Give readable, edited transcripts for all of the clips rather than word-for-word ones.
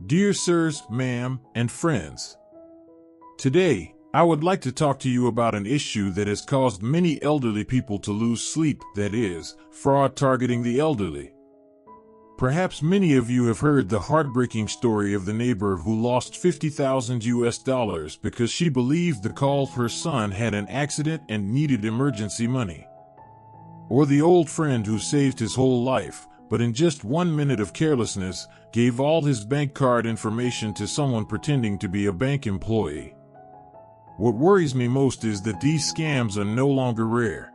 Dear sirs, ma'am, and friends, today I would like to talk to you about an issue that has caused many elderly people to lose sleep, that is, fraud targeting the elderly. Perhaps many of you have heard the heartbreaking story of the neighbor who lost $50,000 because she believed the call her son had an accident and needed emergency money. Or the old friend who saved his whole life, but in just 1 minute of carelessness, gave all his bank card information to someone pretending to be a bank employee. What worries me most is that these scams are no longer rare.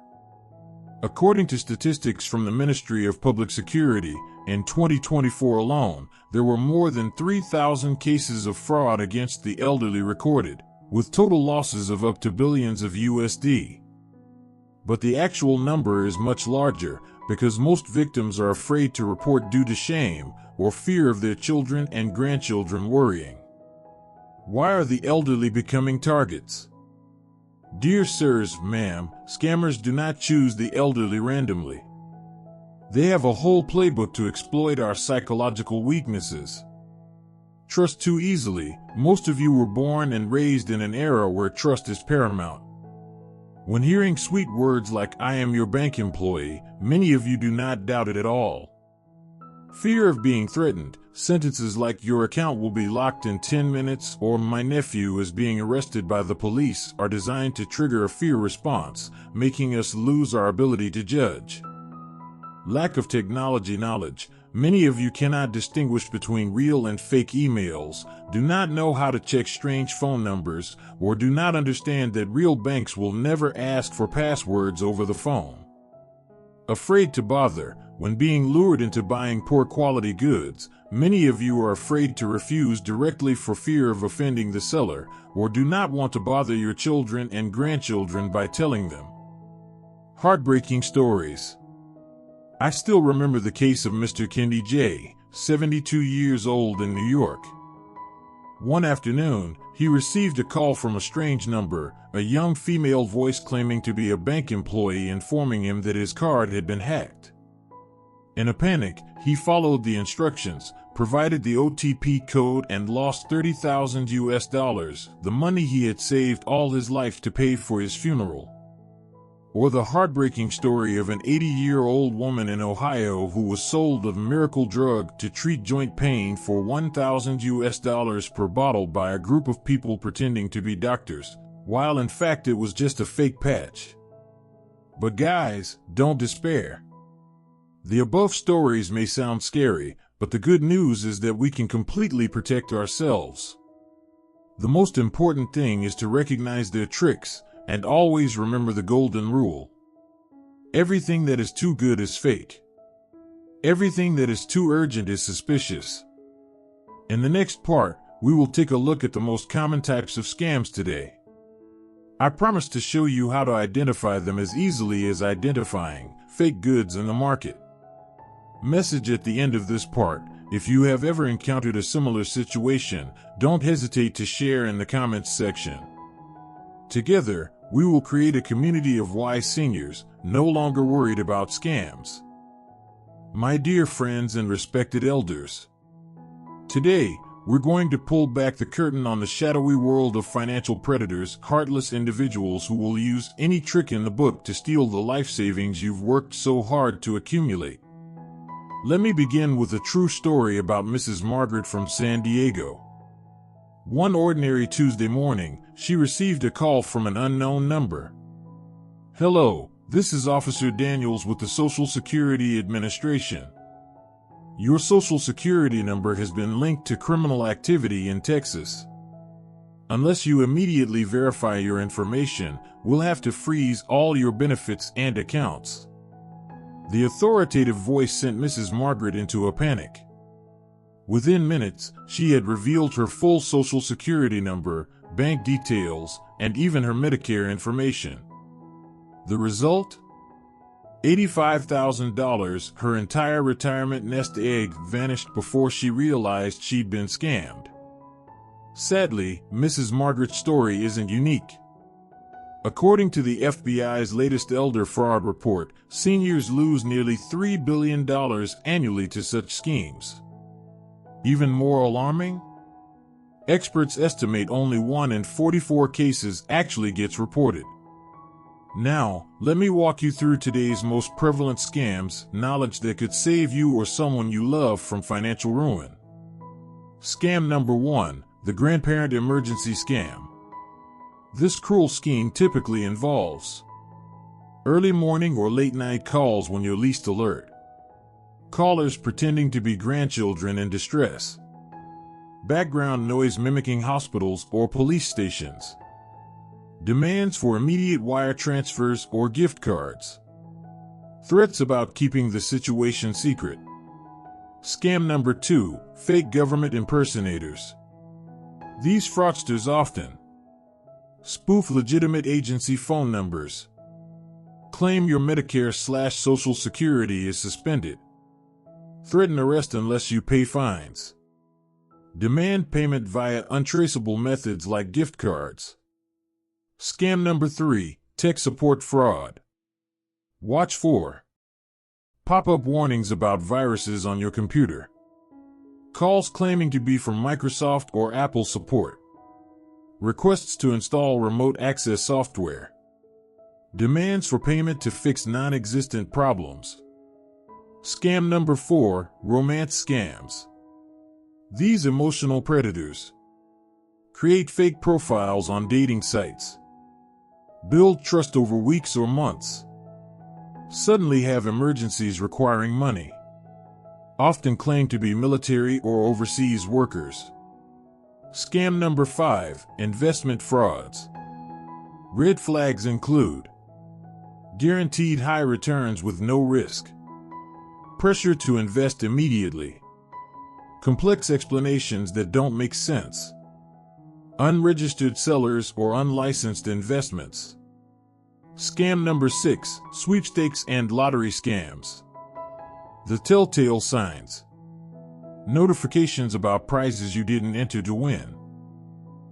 According to statistics from the Ministry of Public Security, in 2024 alone, there were more than 3,000 cases of fraud against the elderly recorded, with total losses of up to billions of USD. But the actual number is much larger, because most victims are afraid to report due to shame or fear of their children and grandchildren worrying. Why are the elderly becoming targets? Dear sirs, ma'am, scammers do not choose the elderly randomly. They have a whole playbook to exploit our psychological weaknesses. Trust too easily. Most of you were born and raised in an era where trust is paramount. When hearing sweet words like "I am your bank employee," many of you do not doubt it at all. Fear of being threatened, sentences like "your account will be locked in 10 minutes" or "my nephew is being arrested by the police" are designed to trigger a fear response, making us lose our ability to judge. Lack of technology knowledge. Many of you cannot distinguish between real and fake emails, do not know how to check strange phone numbers, or do not understand that real banks will never ask for passwords over the phone. Afraid to bother. When being lured into buying poor quality goods, many of you are afraid to refuse directly for fear of offending the seller, or do not want to bother your children and grandchildren by telling them. Heartbreaking stories. I still remember the case of Mr. Kendi J., 72 years old, in New York. One afternoon, he received a call from a strange number, a young female voice claiming to be a bank employee informing him that his card had been hacked. In a panic, he followed the instructions, provided the OTP code, and lost $30,000, the money he had saved all his life to pay for his funeral. Or the heartbreaking story of an 80-year-old woman in Ohio who was sold a miracle drug to treat joint pain for $1,000 per bottle by a group of people pretending to be doctors, while in fact it was just a fake patch. But guys, don't despair. The above stories may sound scary, but the good news is that we can completely protect ourselves. The most important thing is to recognize their tricks, and always remember the golden rule. Everything that is too good is fake. Everything that is too urgent is suspicious. In the next part, we will take a look at the most common types of scams today. I promise to show you how to identify them as easily as identifying fake goods in the market. Message at the end of this part: if you have ever encountered a similar situation, don't hesitate to share in the comments section. Together, we will create a community of wise seniors, no longer worried about scams. My dear friends and respected elders, today, we're going to pull back the curtain on the shadowy world of financial predators, heartless individuals who will use any trick in the book to steal the life savings you've worked so hard to accumulate. Let me begin with a true story about Mrs. Margaret from San Diego. One ordinary Tuesday morning, she received a call from an unknown number. "Hello, this is Officer Daniels with the Social Security Administration. Your Social Security number has been linked to criminal activity in Texas. Unless you immediately verify your information, we'll have to freeze all your benefits and accounts." The authoritative voice sent Mrs. Margaret into a panic. Within minutes, she had revealed her full Social Security number, bank details, and even her Medicare information. The result? $85,000, her entire retirement nest egg, vanished before she realized she'd been scammed. Sadly, Mrs. Margaret's story isn't unique. According to the FBI's latest elder fraud report, seniors lose nearly $3 billion annually to such schemes. Even more alarming? Experts estimate only 1 in 44 cases actually gets reported. Now, let me walk you through today's most prevalent scams, knowledge that could save you or someone you love from financial ruin. Scam number 1, the grandparent emergency scam. This cruel scheme typically involves early morning or late night calls when you're least alert. Callers pretending to be grandchildren in distress. Background noise mimicking hospitals or police stations. Demands for immediate wire transfers or gift cards. Threats about keeping the situation secret. Scam number 2, fake government impersonators. These fraudsters often spoof legitimate agency phone numbers. Claim your Medicare/Social Security is suspended. Threaten arrest unless you pay fines. Demand payment via untraceable methods like gift cards. Scam number 3, tech support fraud. Watch for pop-up warnings about viruses on your computer. Calls claiming to be from Microsoft or Apple support. Requests to install remote access software. Demands for payment to fix non-existent problems. Scam number 4, romance scams. These emotional predators create fake profiles on dating sites. Build trust over weeks or months. Suddenly have emergencies requiring money. Often claim to be military or overseas workers. Scam number 5, investment frauds. Red flags include guaranteed high returns with no risk. Pressure to invest immediately. Complex explanations that don't make sense. Unregistered sellers or unlicensed investments. Scam number 6, sweepstakes and lottery scams. The telltale signs. Notifications about prizes you didn't enter to win.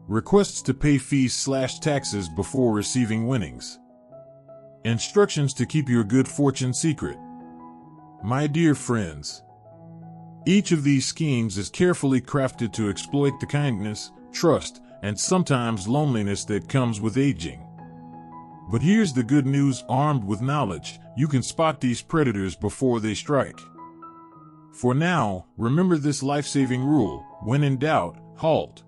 Requests to pay fees/taxes before receiving winnings. Instructions to keep your good fortune secret. My dear friends, each of these schemes is carefully crafted to exploit the kindness, trust, and sometimes loneliness that comes with aging. But here's the good news: armed with knowledge, you can spot these predators before they strike. For now, remember this life-saving rule: when in doubt, halt.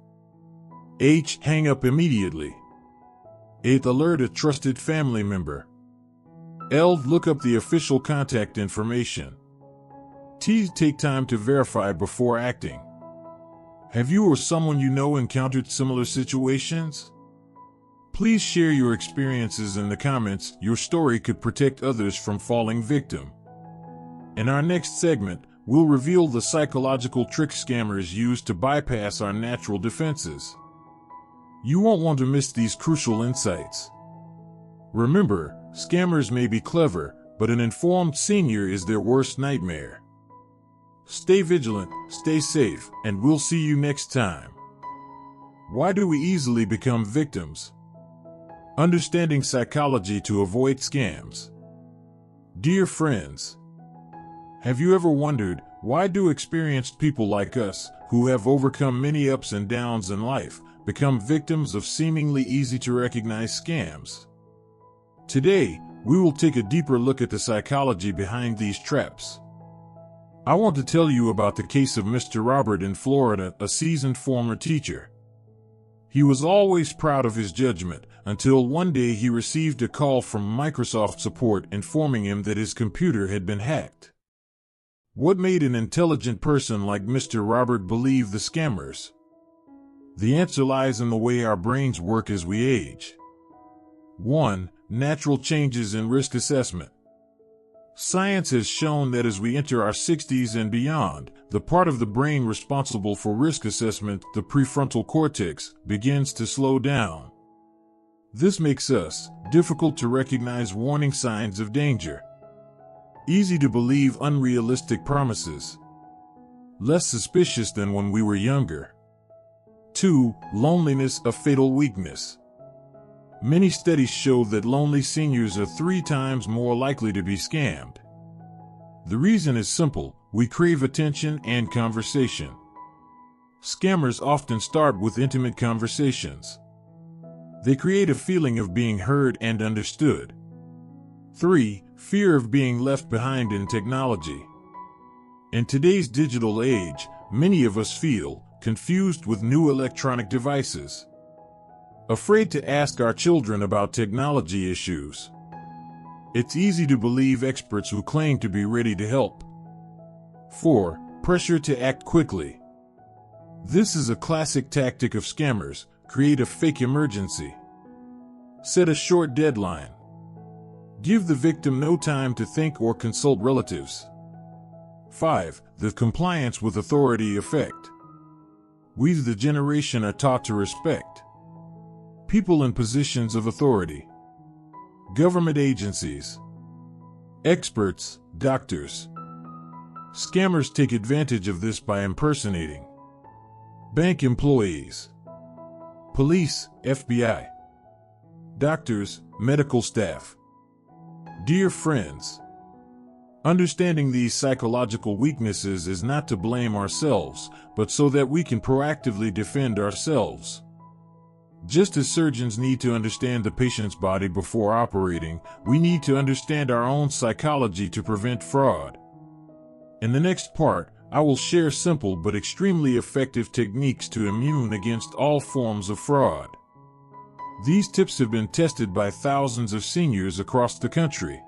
H. Hang up immediately. 8. Alert a trusted family member. L. Look up the official contact information. T. Take time to verify before acting. Have you or someone you know encountered similar situations? Please share your experiences in the comments. Your story could protect others from falling victim. In our next segment, we'll reveal the psychological tricks scammers use to bypass our natural defenses. You won't want to miss these crucial insights. Remember, scammers may be clever, but an informed senior is their worst nightmare. Stay vigilant, stay safe, and we'll see you next time. Why do we easily become victims? Understanding psychology to avoid scams. Dear friends, have you ever wondered, why do experienced people like us, who have overcome many ups and downs in life, become victims of seemingly easy-to-recognize scams? Today, we will take a deeper look at the psychology behind these traps. I want to tell you about the case of Mr. Robert in Florida, a seasoned former teacher. He was always proud of his judgment, until one day he received a call from Microsoft support informing him that his computer had been hacked. What made an intelligent person like Mr. Robert believe the scammers? The answer lies in the way our brains work as we age. 1. Natural changes in risk assessment. Science has shown that as we enter our 60s and beyond, the part of the brain responsible for risk assessment, the prefrontal cortex, begins to slow down. This makes us difficult to recognize warning signs of danger. Easy to believe unrealistic promises. Less suspicious than when we were younger. 2. Loneliness, a fatal weakness. Many studies show that lonely seniors are 3 times more likely to be scammed. The reason is simple: we crave attention and conversation. Scammers often start with intimate conversations. They create a feeling of being heard and understood. 3. Fear of being left behind in technology. In today's digital age, many of us feel confused with new electronic devices, afraid to ask our children about technology issues. It's easy to believe experts who claim to be ready to help. 4. Pressure to act quickly. This is a classic tactic of scammers. Create a fake emergency. Set a short deadline. Give the victim no time to think or consult relatives. 5. The compliance with authority effect. We, the generation, are taught to respect people in positions of authority. Government agencies, experts, doctors. Scammers take advantage of this by impersonating bank employees, police, FBI, doctors, medical staff. Dear friends, understanding these psychological weaknesses is not to blame ourselves, but so that we can proactively defend ourselves. Just as surgeons need to understand the patient's body before operating, we need to understand our own psychology to prevent fraud. In the next part, I will share simple but extremely effective techniques to immune against all forms of fraud. These tips have been tested by thousands of seniors across the country.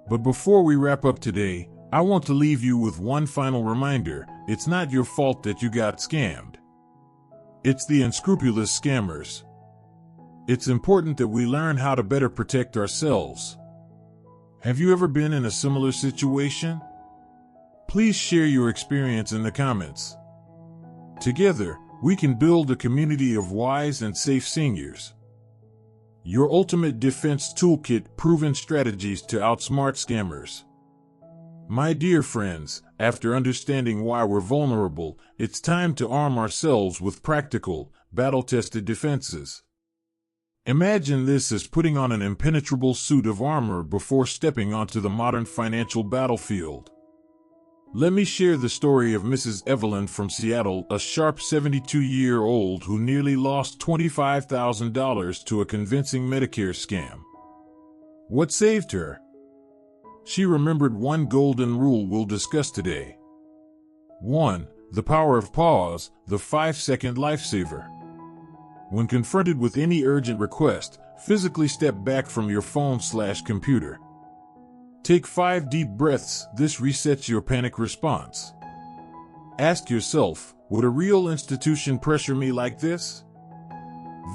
But before we wrap up today, I want to leave you with one final reminder. It's not your fault that you got scammed. It's the unscrupulous scammers. It's important that we learn how to better protect ourselves. Have you ever been in a similar situation? Please share your experience in the comments. Together, we can build a community of wise and safe seniors. Your ultimate defense toolkit: proven strategies to outsmart scammers. My dear friends, after understanding why we're vulnerable, it's time to arm ourselves with practical, battle-tested defenses. Imagine this as putting on an impenetrable suit of armor before stepping onto the modern financial battlefield. Let me share the story of Mrs. Evelyn from Seattle, a sharp 72-year-old who nearly lost $25,000 to a convincing Medicare scam. What saved her? She remembered one golden rule we'll discuss today. 1. The power of pause, the 5-second lifesaver. When confronted with any urgent request, physically step back from your phone/computer. Take 5 deep breaths. This resets your panic response. Ask yourself, would a real institution pressure me like this?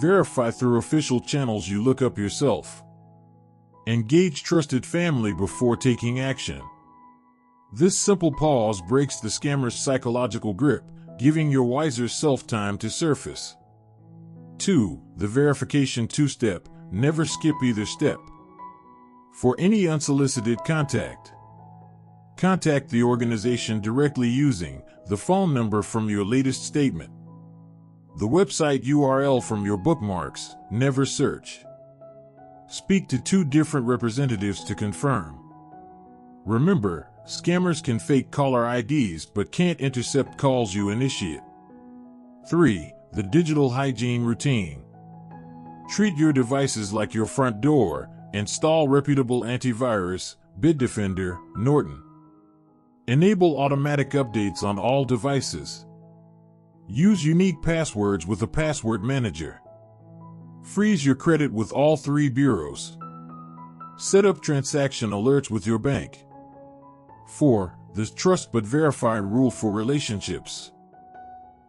Verify through official channels you look up yourself. Engage trusted family before taking action. This simple pause breaks the scammer's psychological grip, giving your wiser self time to surface. 2. The verification 2-step. Never skip either step. For any unsolicited contact, contact the organization directly using the phone number from your latest statement, the website URL from your bookmarks. Never search. Speak to 2 different representatives to confirm. Remember, scammers can fake caller IDs but can't intercept calls you initiate. 3. The digital hygiene routine. Treat your devices like your front door. Install reputable antivirus, Bitdefender, Norton. Enable automatic updates on all devices. Use unique passwords with a password manager. Freeze your credit with all 3 bureaus. Set up transaction alerts with your bank. 4. The trust but verify rule for relationships.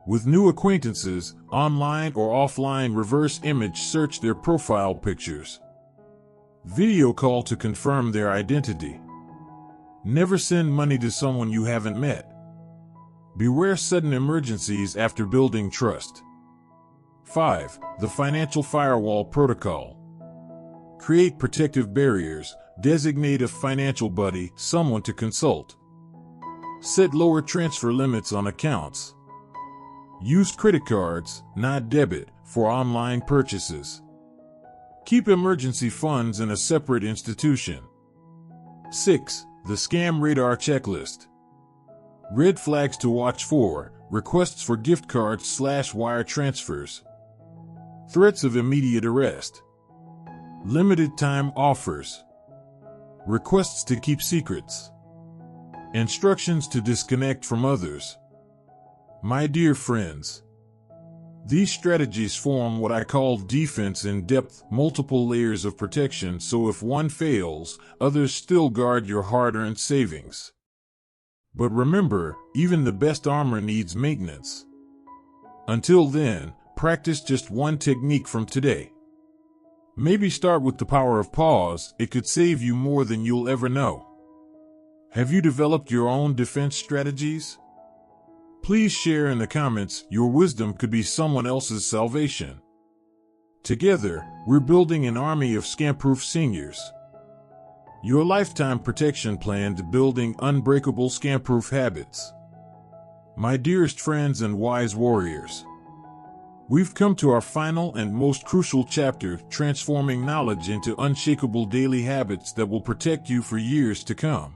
With new acquaintances, online or offline, reverse image search their profile pictures. Video call to confirm their identity. Never send money to someone you haven't met. Beware sudden emergencies after building trust. 5. The financial firewall protocol. Create protective barriers. Designate a financial buddy, someone to consult. Set lower transfer limits on accounts. Use credit cards, not debit, for online purchases. Keep emergency funds in a separate institution. 6. The scam radar checklist. Red flags to watch for. requests for gift cards/wire transfers, threats of immediate arrest, limited time offers, requests to keep secrets, instructions to disconnect from others. My dear friends, these strategies form what I call defense in depth, multiple layers of protection, so if one fails, others still guard your hard-earned savings. But remember, even the best armor needs maintenance. Until then, practice just one technique from today. Maybe start with the power of pause. It could save you more than you'll ever know. Have you developed your own defense strategies? Please share in the comments. Your wisdom could be someone else's salvation. Together, we're building an army of scam-proof seniors. Your lifetime protection plan to building unbreakable scam-proof habits. My dearest friends and wise warriors, we've come to our final and most crucial chapter, transforming knowledge into unshakable daily habits that will protect you for years to come.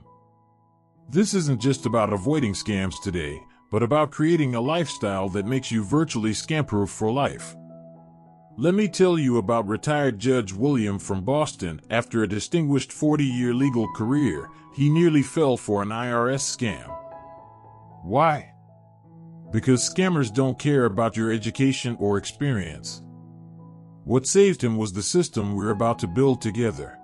This isn't just about avoiding scams today, but about creating a lifestyle that makes you virtually scam-proof for life. Let me tell you about retired Judge William from Boston. After a distinguished 40-year legal career, he nearly fell for an IRS scam. Why? Because scammers don't care about your education or experience. What saved him was the system we're about to build together.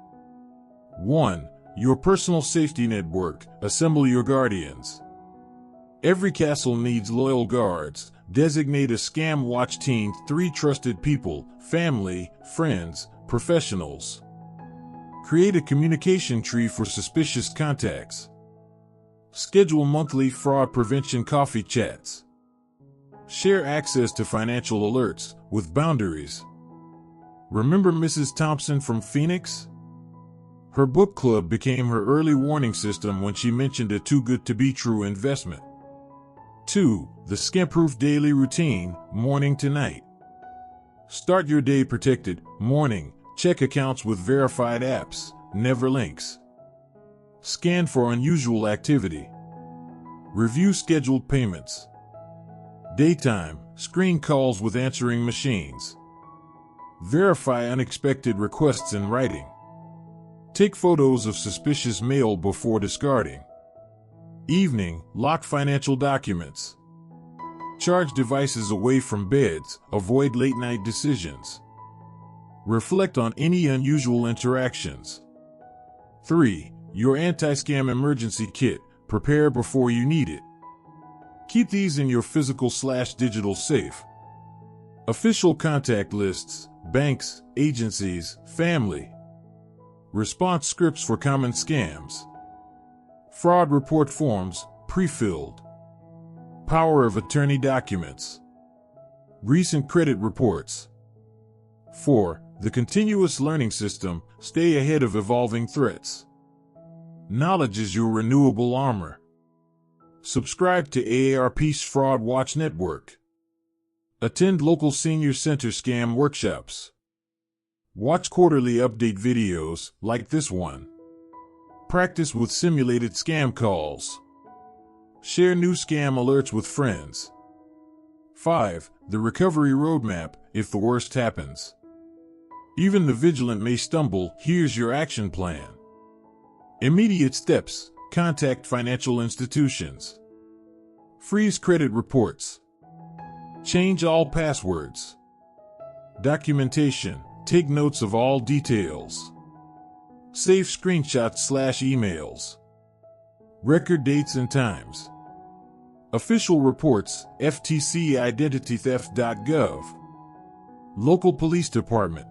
1. Your personal safety network. Assemble your guardians. Every castle needs loyal guards. Designate a scam watch team, 3 trusted people, family, friends, professionals. Create a communication tree for suspicious contacts. Schedule monthly fraud prevention coffee chats. Share access to financial alerts, with boundaries. Remember Mrs. Thompson from Phoenix? Her book club became her early warning system when she mentioned a too-good-to-be-true investment. 2. The scam-proof daily routine, morning to night. Start your day protected. Morning, check accounts with verified apps, never links. Scan for unusual activity. Review scheduled payments. Daytime, screen calls with answering machines. Verify unexpected requests in writing. Take photos of suspicious mail before discarding. Evening, lock financial documents. Charge devices away from beds, avoid late-night decisions. Reflect on any unusual interactions. 3. Your anti-scam emergency kit. Prepare before you need it. Keep these in your physical/digital safe. Official contact lists, banks, agencies, family. Response scripts for common scams. Fraud report forms, pre-filled. Power of attorney documents. Recent credit reports. 4. The continuous learning system. Stay ahead of evolving threats. Knowledge is your renewable armor. Subscribe to AARP's Fraud Watch Network. Attend local senior center scam workshops. Watch quarterly update videos, like this one. Practice with simulated scam calls. Share new scam alerts with friends. 5. The recovery roadmap, if the worst happens. Even the vigilant may stumble. Here's your action plan. Immediate steps. Contact financial institutions. Freeze credit reports. Change all passwords. Documentation. Take notes of all details. Save screenshots/emails. Record dates and times. Official reports, FTC identitytheft.gov. Local police department.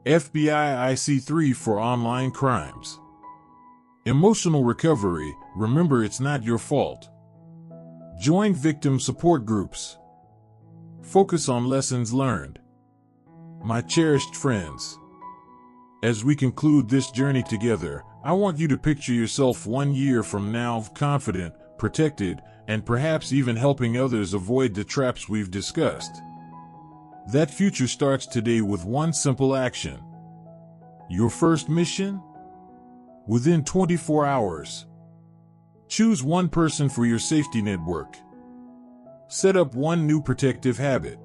FBI IC3 for online crimes. Emotional recovery. Remember, it's not your fault. Join victim support groups. Focus on lessons learned. My cherished friends, as we conclude this journey together, I want you to picture yourself 1 year from now, confident, protected, and perhaps even helping others avoid the traps we've discussed. That future starts today with one simple action. Your first mission? Within 24 hours. Choose one person for your safety network. Set up one new protective habit.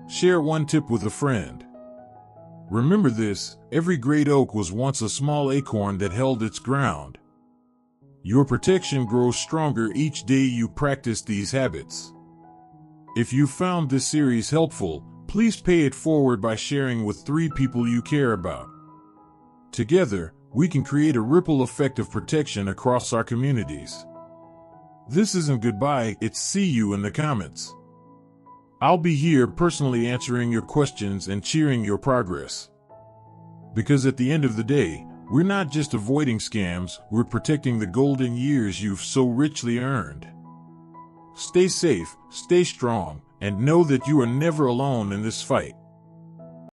Share one tip with a friend. Remember this: every great oak was once a small acorn that held its ground. Your protection grows stronger each day you practice these habits. If you found this series helpful, please pay it forward by sharing with 3 people you care about. Together, we can create a ripple effect of protection across our communities. This isn't goodbye, it's see you in the comments. I'll be here personally answering your questions and cheering your progress. Because at the end of the day, we're not just avoiding scams, we're protecting the golden years you've so richly earned. Stay safe, stay strong, and know that you are never alone in this fight.